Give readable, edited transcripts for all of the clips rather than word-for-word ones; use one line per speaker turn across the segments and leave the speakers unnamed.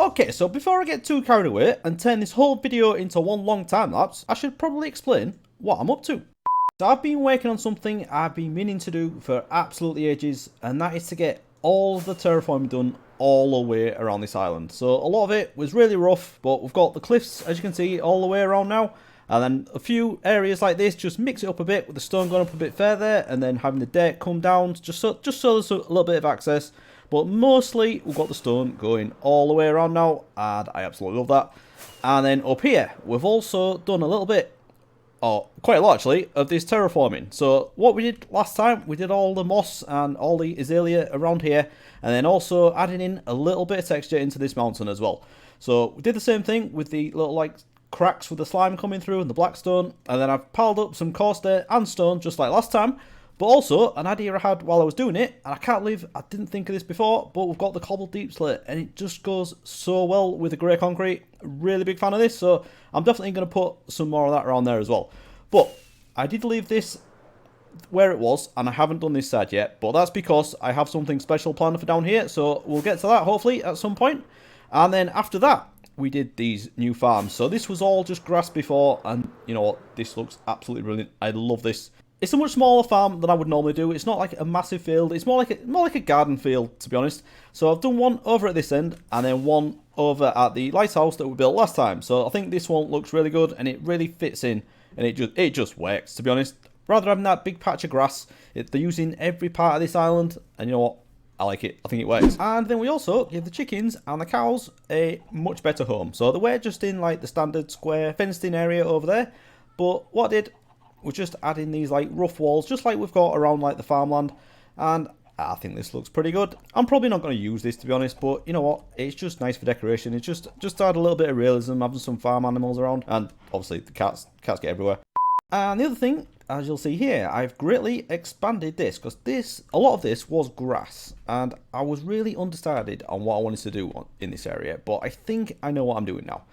Okay, so before I get too carried away and turn this whole video into one long time lapse, I should probably explain what I'm up to. So I've been working on something I've been meaning to do for absolutely ages, and that is to get all of the terraforming done all the way around this island. So a lot of it was really rough, but we've got the cliffs, as you can see, all the way around now. And then a few areas like this, just mix it up a bit with the stone going up a bit further, and then having the dirt come down, just so there's a little bit of access. But mostly we've got the stone going all the way around now, and I absolutely love that. And then up here, we've also done a little bit, or quite a lot actually, of this terraforming. So what we did last time, we did all the moss and all the azalea around here, and then also adding in a little bit of texture into this mountain as well. So we did the same thing with the little like cracks with the slime coming through and the black stone, and then I've piled up some coarse dirt and stone just like last time. But also, an idea I had while I was doing it, and I can't believe I didn't think of this before, but we've got the cobbled deep slate, and it just goes so well with the grey concrete. Really big fan of this, so I'm definitely going to put some more of that around there as well. But I did leave this where it was, and I haven't done this side yet, but that's because I have something special planned for down here, so we'll get to that hopefully at some point. And then after that, we did these new farms. So this was all just grass before, and you know what, this looks absolutely brilliant. I love this. It's a much smaller farm than I would normally do. It's not like a massive field. It's more like a garden field, to be honest. So I've done one over at this end, and then one over at the lighthouse that we built last time. So I think this one looks really good, and it really fits in, and it just works, to be honest. Rather having that big patch of grass, they're using every part of this island, and you know what? I like it. I think it works. And then we also give the chickens and the cows a much better home. So they were just in like the standard square fenced in area over there, but what I did was just add in these like rough walls, just like we've got around like the farmland, and I think this looks pretty good. I'm probably not going to use this, to be honest, but you know what, it's just nice for decoration. It's just add a little bit of realism, having some farm animals around, and obviously the cats get everywhere. And the other thing, as you'll see here, I've greatly expanded this, because a lot of this was grass, and I was really undecided on what I wanted to do in this area, but I think I know what I'm doing now.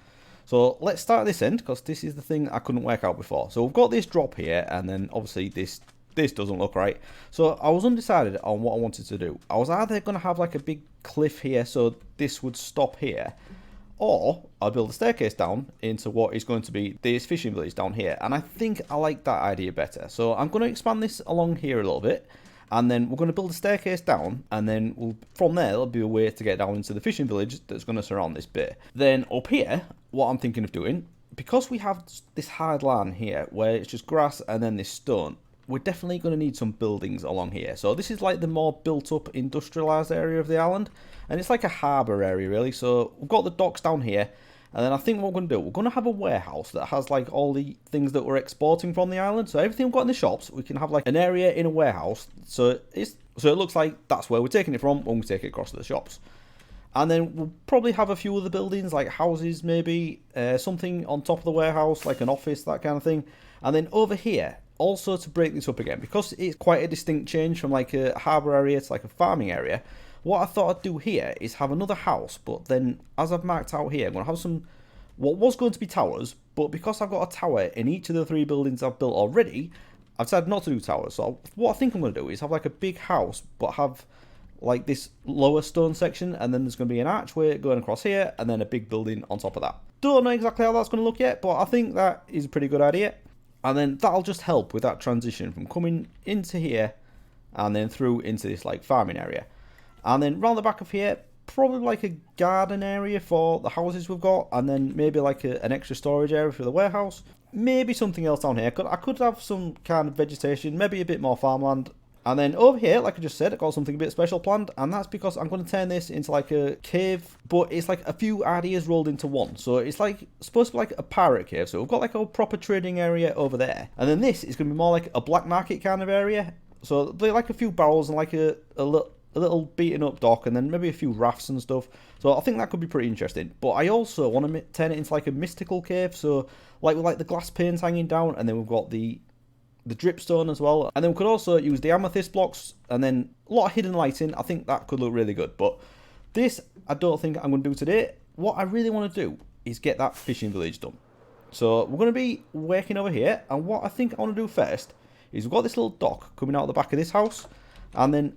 So let's start at this end, because this is the thing I couldn't work out before. So we've got this drop here, and then obviously this doesn't look right. So I was undecided on what I wanted to do. I was either going to have like a big cliff here, so this would stop here, or I'll build a staircase down into what is going to be this fishing village down here. And I think I like that idea better. So I'm going to expand this along here a little bit, and then we're going to build a staircase down, and then from there there'll be a way to get down into the fishing village that's going to surround this bit. Then up here, what I'm thinking of doing, because we have this hard land here where it's just grass and then this stone, we're definitely going to need some buildings along here. So this is like the more built up industrialized area of the island, and it's like a harbour area really. So we've got the docks down here, and then I think what we're going to do, we're going to have a warehouse that has like all the things that we're exporting from the island. So everything we've got in the shops, we can have like an area in a warehouse, so it looks like that's where we're taking it from when we take it across to the shops. And then we'll probably have a few other buildings, like houses maybe, something on top of the warehouse, like an office, that kind of thing. And then over here, also to break this up again, because it's quite a distinct change from like a harbour area to like a farming area, what I thought I'd do here is have another house, but then as I've marked out here, I'm going to have some, what was going to be towers, but because I've got a tower in each of the 3 buildings I've built already, I've decided not to do towers. So what I think I'm going to do is have like a big house, but have like this lower stone section, and then there's going to be an archway going across here, and then a big building on top of that. Don't know exactly how that's going to look yet, but I think that is a pretty good idea. And then that'll just help with that transition from coming into here and then through into this like farming area. And then round the back of here, probably like a garden area for the houses we've got, and then maybe like an extra storage area for the warehouse. Maybe something else down here. I could have some kind of vegetation, maybe a bit more farmland. And then over here, like I just said, I've got something a bit special planned, and that's because I'm going to turn this into like a cave, but it's like a few ideas rolled into one. So it's like supposed to be like a pirate cave. So we've got like a proper trading area over there, and then this is going to be more like a black market kind of area. So they're like a few barrels and like a little beaten up dock, and then maybe a few rafts and stuff. So I think that could be pretty interesting. But I also want to turn it into like a mystical cave. So like with like the glass panes hanging down, and then we've got the dripstone as well, and then we could also use the amethyst blocks, and then a lot of hidden lighting. I think that could look really good, but this I don't think I'm going to do today. What I really want to do is get that fishing village done. So we're going to be working over here, and what I think I want to do first is we've got this little dock coming out the back of this house, and then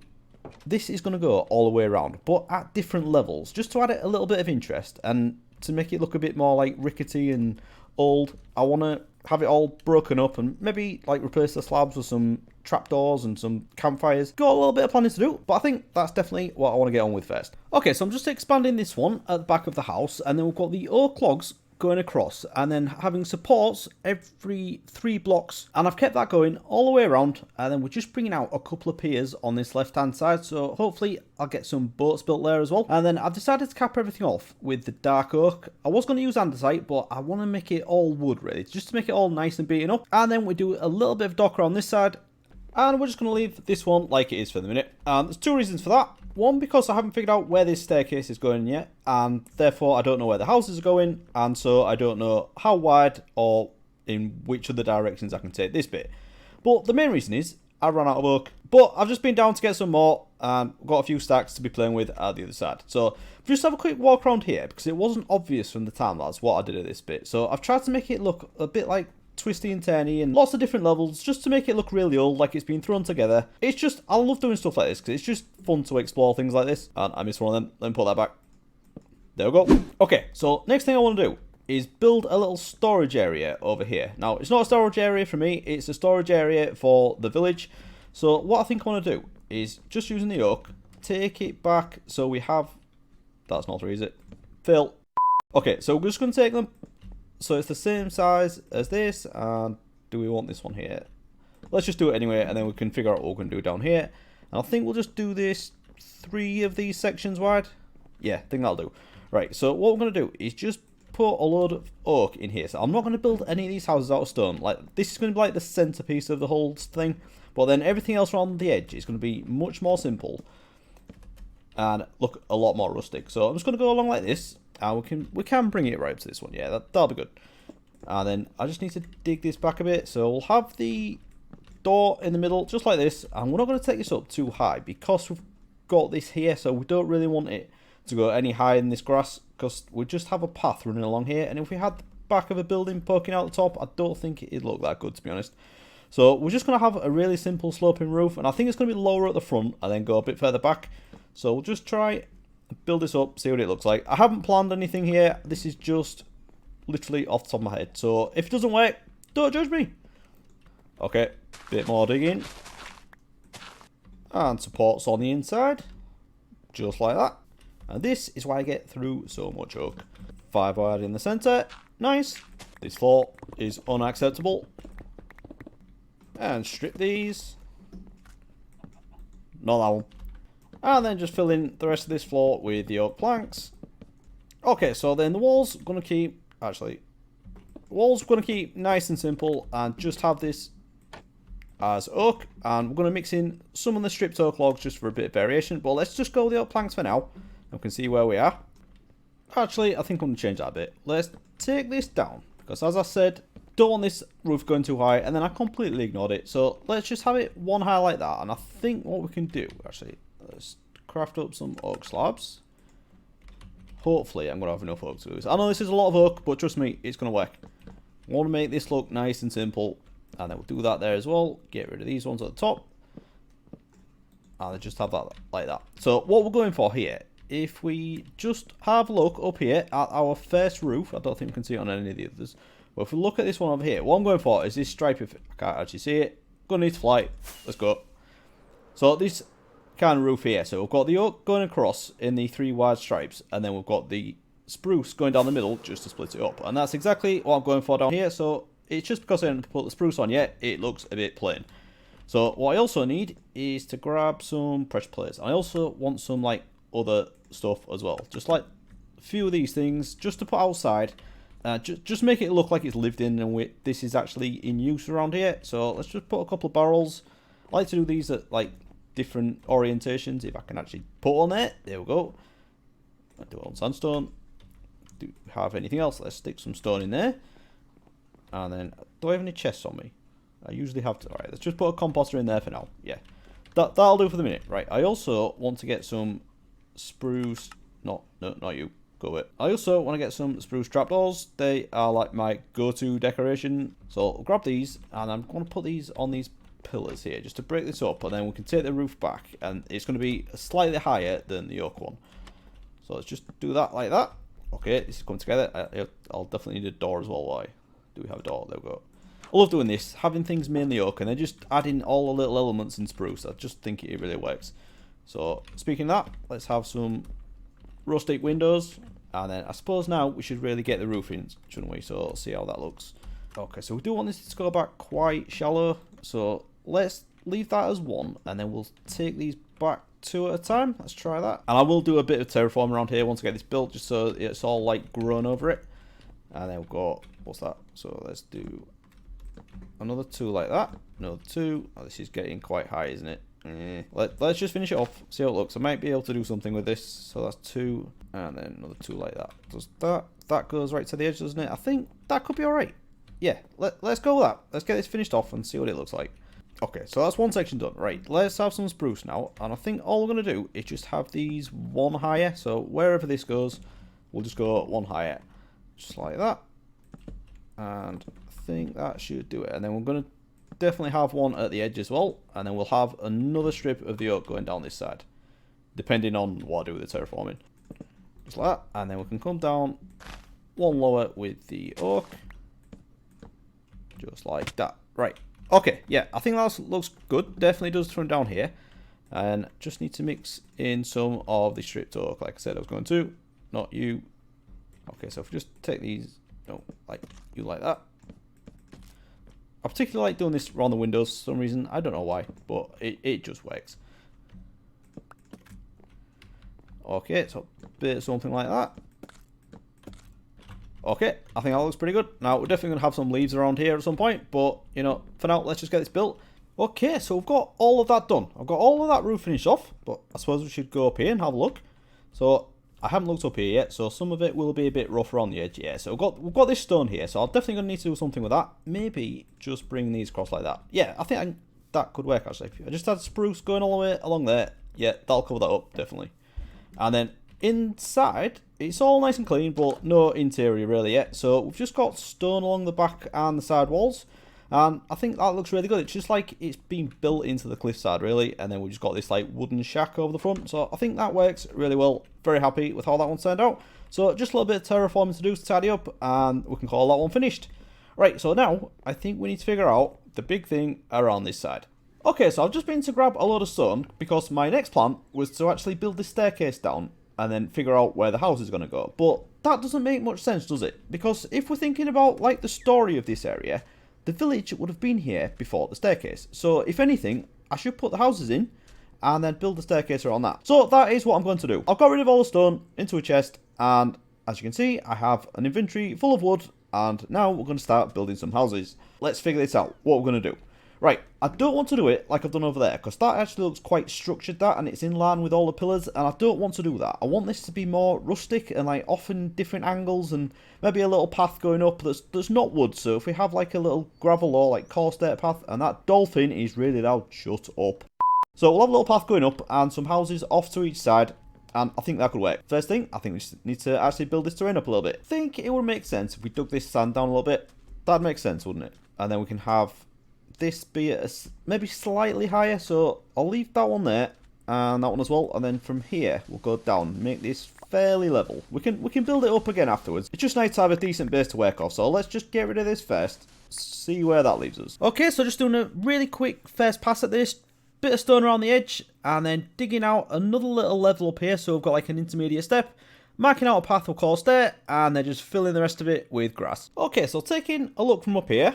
this is going to go all the way around, but at different levels, just to add it a little bit of interest and to make it look a bit more like rickety and old. I want to have it all broken up and maybe like replace the slabs with some trapdoors and some campfires. Got a little bit of planning to do, but I think that's definitely what I want to get on with first. Okay, so I'm just expanding this one at the back of the house, and then we've got the oak logs going across and then having supports every 3 blocks, and I've kept that going all the way around, and then we're just bringing out a couple of piers on this left hand side, so hopefully I'll get some boats built there as well. And then I've decided to cap everything off with the dark oak. I was going to use andesite, but I want to make it all wood really, just to make it all nice and beaten up. And then we do a little bit of dock around this side, and we're just going to leave this one like it is for the minute. And there's 2 reasons for that. One, because I haven't figured out where this staircase is going yet, and therefore I don't know where the houses are going, and so I don't know how wide or in which other directions I can take this bit. But the main reason is I ran out of oak, but I've just been down to get some more, and got a few stacks to be playing with at the other side. So just have a quick walk around here, because it wasn't obvious from the time lapse what I did at this bit. So I've tried to make it look a bit like twisty and turny and lots of different levels, just to make it look really old, like it's been thrown together. It's just, I love doing stuff like this because it's just fun to explore things like this. And I missed one of them. Let me put that back. There we go. Okay, so next thing I want to do is build a little storage area over here. Now, it's not a storage area for me, it's a storage area for the village. So what I think I want to do is just using the oak, take it back so we have, that's not 3, is it? Fill. Okay, so we're just going to take them. So it's the same size as this, and do we want this one here? Let's just do it anyway, and then we can figure out what we're going to do down here. And I think we'll just do this 3 of these sections wide. Yeah, I think that'll do. Right, so what we're going to do is just put a load of oak in here. So I'm not going to build any of these houses out of stone. Like, this is going to be like the centerpiece of the whole thing. But then everything else around the edge is going to be much more simple and look a lot more rustic. So I'm just going to go along like this. And we can bring it right up to this one. Yeah, that'll be good. And then I just need to dig this back a bit. So we'll have the door in the middle, just like this. And we're not going to take this up too high because we've got this here. So we don't really want it to go any higher in this grass, because we just have a path running along here. And if we had the back of a building poking out the top, I don't think it'd look that good, to be honest. So we're just going to have a really simple sloping roof. And I think it's going to be lower at the front and then go a bit further back. So we'll just try build this up, see what it looks like. I haven't planned anything here. This is just literally off the top of my head. So if it doesn't work, don't judge me. Okay, bit more digging. And supports on the inside. Just like that. And this is why I get through so much oak. 5 wide in the centre. Nice. This floor is unacceptable. And strip these. Not that one. And then just fill in the rest of this floor with the oak planks. Okay, so then the walls going to keep, walls going to keep nice and simple and just have this as oak. And we're going to mix in some of the stripped oak logs just for a bit of variation. But let's just go with the oak planks for now. And we can see where we are. Actually, I think I'm going to change that a bit. Let's take this down. Because as I said, don't want this roof going too high. And then I completely ignored it. So let's just have it one high like that. And I think what we can do, actually, let's craft up some oak slabs. Hopefully I'm going to have enough oak to do this. I know this is a lot of oak, but trust me, it's going to work. I want to make this look nice and simple. And then we'll do that there as well. Get rid of these ones at the top. And then just have that like that. So what we're going for here, if we just have a look up here at our first roof. I don't think we can see it on any of the others. But if we look at this one over here, what I'm going for is this stripe. If I can't actually see it, going to need to fly. Let's go. So this kind of roof here. So we've got the oak going across in the 3 wide stripes, and then we've got the spruce going down the middle just to split it up. And that's exactly what I'm going for down here. So it's just because I didn't put the spruce on yet, it looks a bit plain. So what I also need is to grab some pressure plates. I also want some like other stuff as well, just like a few of these things just to put outside. Just make it look like it's lived in and this is actually in use around here. So let's just put a couple of barrels. I like to do these at like different orientations. If I can actually put on there, there we go. I'll do it on sandstone. Do we have anything else? Let's stick some stone in there. And then, do I have any chests on me? I usually have to. Alright, let's just put a composter in there for now. Yeah, that'll do for the minute. Right, I also want to get some spruce. No, not you. Go with it. I also want to get some spruce trapdoors. They are like my go-to decoration. So I'll grab these, and I'm going to put these on these pillars here, just to break this up, and then we can take the roof back, and it's going to be slightly higher than the oak one. So let's just do that like that. Okay, this is coming together. I'll definitely need a door as well. Why? Do we have a door? There we go. I love doing this, having things mainly oak, and then just adding all the little elements in spruce. I just think it really works. So, speaking of that, let's have some rustic windows, and then I suppose now we should really get the roof in, shouldn't we? So, let's see how that looks. Okay, so we do want this to go back quite shallow, so let's leave that as 1, and then we'll take these back 2 at a time. Let's try that. And I will do a bit of terraform around here once I get this built, just so it's all like grown over it. And then we'll go, what's that? So let's do another 2 like that. Another 2. Oh, this is getting quite high, isn't it? Let's just finish it off, see how it looks. I might be able to do something with this. So that's 2, and then another 2 like that. Does that goes right to the edge, doesn't it? I think that could be alright. Yeah, let's go with that. Let's get this finished off and see what it looks like. Okay, so that's one section done. Right, let's have some spruce now. And I think all we're going to do is just have these 1 higher. So wherever this goes, we'll just go 1 higher. Just like that. And I think that should do it. And then we're going to definitely have 1 at the edge as well. And then we'll have another strip of the oak going down this side, depending on what I do with the terraforming. Just like that. And then we can come down 1 lower with the oak. Just like that. Right. Okay, yeah, I think that looks good. Definitely does from down here. And just need to mix in some of the stripped oak, like I said I was going to. Not you. Okay, so if we just take these, no, like you like that. I particularly like doing this around the windows for some reason. I don't know why, but it just works. Okay, so a bit something like that. Okay, I think that looks pretty good. Now, we're definitely going to have some leaves around here at some point, but, you know, for now, let's just get this built. Okay, so we've got all of that done. I've got all of that roof finished off, but I suppose we should go up here and have a look. So, I haven't looked up here yet, so some of it will be a bit rough around the edge. Yeah, so we've got this stone here, so I'm definitely going to need to do something with that. Maybe just bring these across like that. Yeah, I think that could work, actually. I just had spruce going all the way along there. Yeah, that'll cover that up, definitely. And then inside, it's all nice and clean, but no interior really yet. So we've just got stone along the back and the side walls, and I think that looks really good. It's just like it's been built into the cliffside really, and then we just got this like wooden shack over the front. So I think that works really well. Very happy with how that one turned out. So just a little bit of terraforming to do to tidy up, and we can call that one finished. Right, so now I think we need to figure out the big thing around this side. Okay, so I've just been to grab a load of stone because my next plan was to actually build this staircase down and then figure out where the house is going to go. But that doesn't make much sense, does it? Because if we're thinking about like the story of this area, the village would have been here before the staircase. So if anything, I should put the houses in and then build the staircase around that. So that is what I'm going to do. I've got rid of all the stone into a chest, and as you can see, I have an inventory full of wood, and now we're going to start building some houses. Let's figure this out, what we're going to do. Right, I don't want to do it like I've done over there, because that actually looks quite structured, that, and it's in line with all the pillars, and I don't want to do that. I want this to be more rustic and like often different angles, and maybe a little path going up that's not wood. So if we have like a little gravel or like coarse dirt path, and that dolphin is really loud, shut up. So we'll have a little path going up and some houses off to each side, and I think that could work. First thing, I think we need to actually build this terrain up a little bit. I think it would make sense if we dug this sand down a little bit. That'd make sense, wouldn't it? And then we can have this be at maybe slightly higher, so I'll leave that one there and that one as well, and then from here we'll go down, make this fairly level. We can build it up again afterwards. It's just nice to have a decent base to work off, so let's just get rid of this first, see where that leaves us. Okay, so just doing a really quick first pass at this, bit of stone around the edge, and then digging out another little level up here, so we've got like an intermediate step, marking out a path of course there, and then just filling the rest of it with grass. Okay, so taking a look from up here,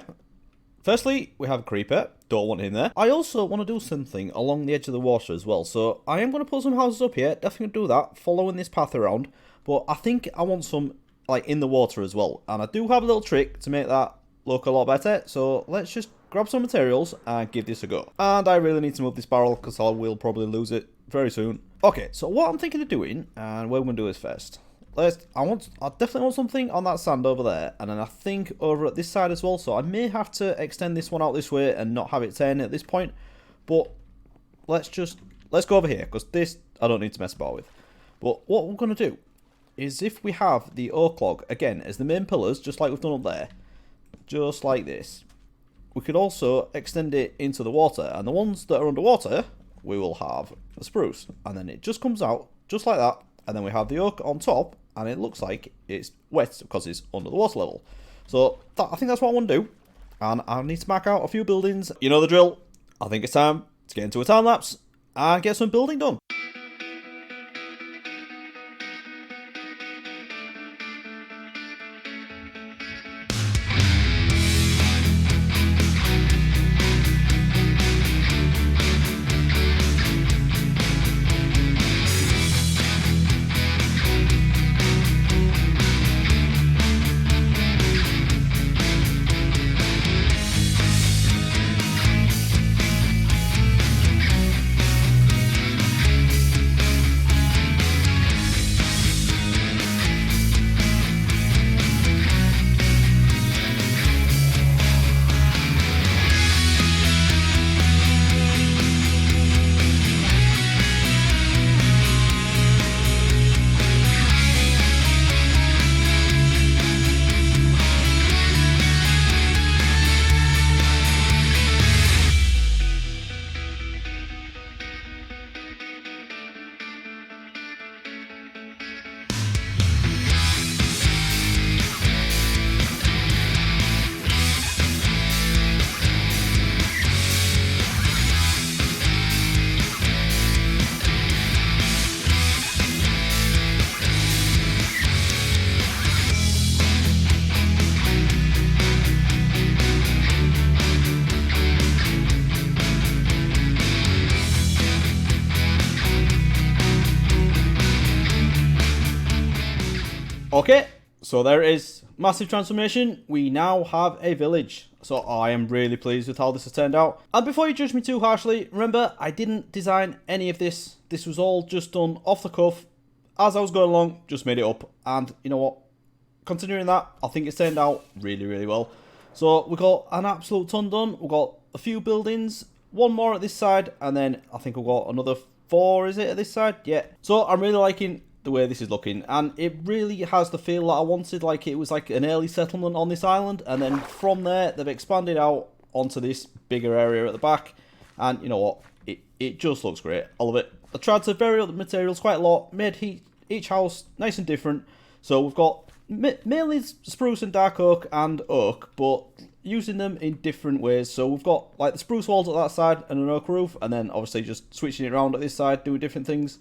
firstly, we have a creeper. Don't want him there. I also want to do something along the edge of the water as well. So I am going to put some houses up here. Definitely do that, following this path around. But I think I want some like in the water as well. And I do have a little trick to make that look a lot better. So let's just grab some materials and give this a go. And I really need to move this barrel because I will probably lose it very soon. Okay, so what I'm thinking of doing, and what we're going to do is first, I definitely want something on that sand over there, and then I think over at this side as well, so I may have to extend this one out this way and not have it turn at this point, but let's go over here, because this I don't need to mess about with. But what we're going to do is, if we have the oak log, again, as the main pillars, just like we've done up there, just like this, we could also extend it into the water, and the ones that are underwater, we will have the spruce, and then it just comes out just like that, and then we have the oak on top, and it looks like it's wet because it's under the water level. So I think that's what I want to do, and I need to mark out a few buildings. You know the drill. I think it's time to get into a time lapse and get some building done. Okay, so there it is. Massive transformation. We now have a village. So I am really pleased with how this has turned out. And before you judge me too harshly, remember, I didn't design any of this. This was all just done off the cuff. As I was going along, just made it up. And you know what? Considering that, I think it's turned out really, really well. So we got an absolute ton done. We've got a few buildings, one more at this side, and then I think we've got another 4, is it, at this side? Yeah. So I'm really liking the way this is looking, and it really has the feel that I wanted, like it was like an early settlement on this island, and then from there they've expanded out onto this bigger area at the back, and you know what, it just looks great. I love it. I tried to vary up the materials quite a lot, made each house nice and different. So we've got mainly spruce and dark oak and oak, but using them in different ways. So we've got like the spruce walls at that side and an oak roof, and then obviously just switching it around at this side, doing different things.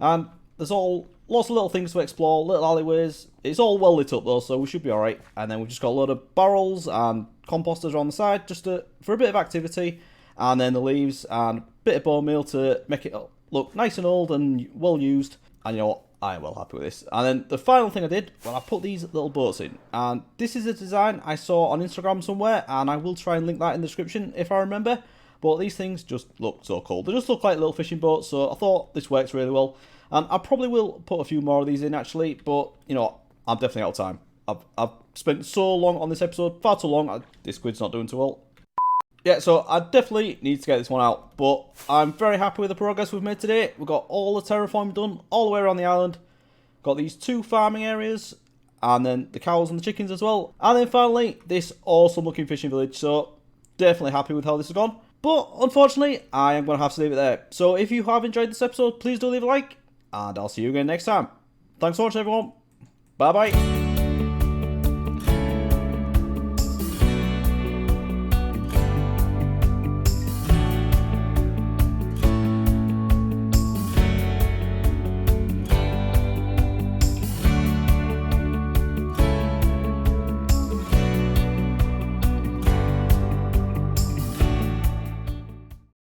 And there's lots of little things to explore, little alleyways. It's all well lit up though, so we should be alright. And then we've just got a load of barrels and composters on the side, just for a bit of activity. And then the leaves and a bit of bone meal to make it look nice and old and well used. And you know what? I am well happy with this. And then the final thing I did, well, I put these little boats in. And this is a design I saw on Instagram somewhere, and I will try and link that in the description if I remember. But these things just look so cool. They just look like little fishing boats, so I thought this works really well. And I probably will put a few more of these in actually, but you know, I'm definitely out of time. I've spent so long on this episode, far too long. This squid's not doing too well. Yeah, so I definitely need to get this one out, but I'm very happy with the progress we've made today. We've got all the terraforming done, all the way around the island. Got these 2 farming areas, and then the cows and the chickens as well. And then finally, this awesome looking fishing village, so definitely happy with how this has gone. But unfortunately, I am going to have to leave it there. So if you have enjoyed this episode, please do leave a like, and I'll see you again next time. Thanks so much everyone. Bye bye.